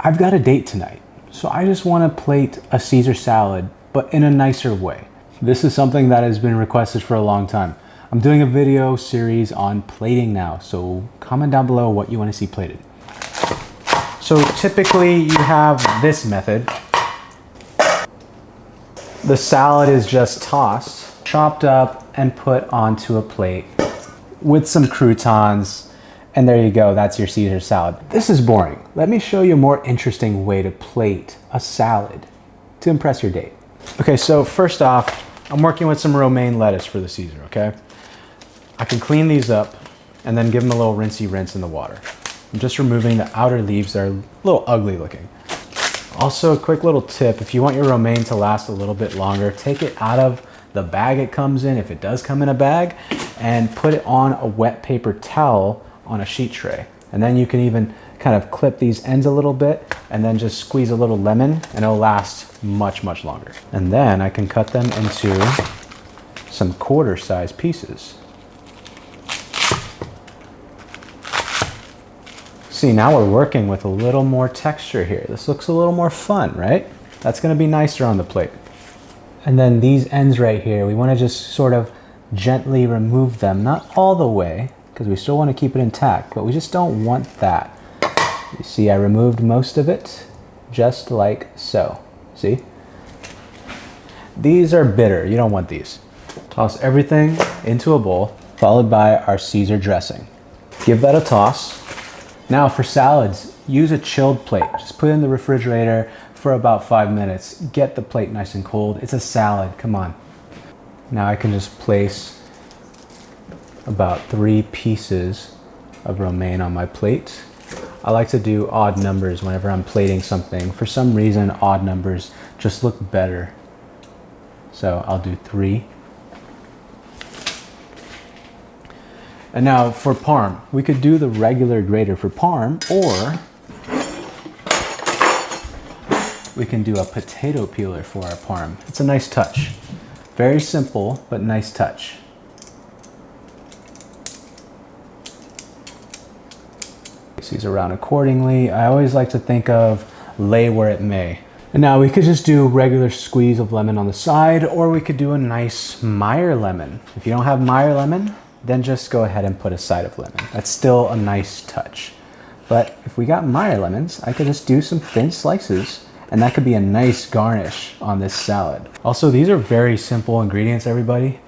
I've got a date tonight, so I just want to plate a Caesar salad, but in a nicer way. This is something that has been requested for a long time. I'm doing a video series on plating now, so comment down below what you want to see plated. So typically you have this method. The salad is just tossed, chopped up, and put onto a plate with some croutons. And there you go, that's your Caesar salad. This is boring. Let me show you a more interesting way to plate a salad to impress your date. Okay, so first off, I'm working with some romaine lettuce for the Caesar, okay? I can clean these up and then give them a little rinsey rinse in the water. I'm just removing the outer leaves that are a little ugly looking. Also, a quick little tip, if you want your romaine to last a little bit longer, take it out of the bag it comes in, if it does come in a bag, and put it on a wet paper towel on a sheet tray. And then you can even kind of clip these ends a little bit and then just squeeze a little lemon and it'll last much, much longer. And then I can cut them into some quarter-size pieces. See, now we're working with a little more texture here. This looks a little more fun, right? That's gonna be nicer on the plate. And then these ends right here, we wanna just sort of gently remove them, not all the way, because we still want to keep it intact, but we just don't want that. You see, I removed most of it, just like so. See? These are bitter, you don't want these. Toss everything into a bowl, followed by our Caesar dressing. Give that a toss. Now for salads, use a chilled plate. Just put it in the refrigerator for about 5 minutes. Get the plate nice and cold. It's a salad, come on. Now I can just place about 3 pieces of romaine on my plate. I like to do odd numbers whenever I'm plating something. For some reason, odd numbers just look better. So I'll do 3. And now for parm, we could do the regular grater for parm, or we can do a potato peeler for our parm. It's a nice touch. Very simple, but nice touch. These around accordingly. I always like to think of lay where it may. And now we could just do regular squeeze of lemon on the side, or we could do a nice Meyer lemon. If you don't have Meyer lemon, then just go ahead and put a side of lemon. That's still a nice touch. But if we got Meyer lemons, I could just do some thin slices, and that could be a nice garnish on this salad. Also, these are very simple ingredients, everybody.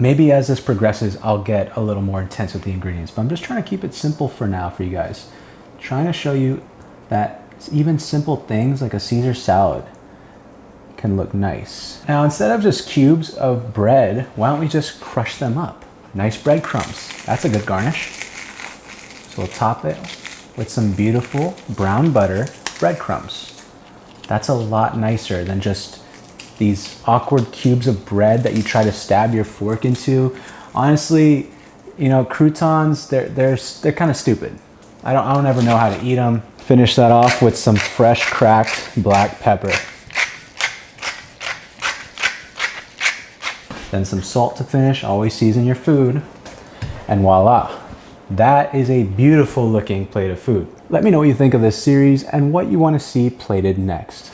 Maybe as this progresses, I'll get a little more intense with the ingredients, but I'm just trying to keep it simple for now for you guys. Trying to show you that even simple things like a Caesar salad can look nice. Now, instead of just cubes of bread, why don't we just crush them up? Nice breadcrumbs. That's a good garnish. So we'll top it with some beautiful brown butter breadcrumbs. That's a lot nicer than just these awkward cubes of bread that you try to stab your fork into. Honestly, you know, croutons, they're kind of stupid. I don't ever know how to eat them. Finish that off with some fresh cracked black pepper. Then some salt to finish, always season your food. And voila, that is a beautiful looking plate of food. Let me know what you think of this series and what you want to see plated next.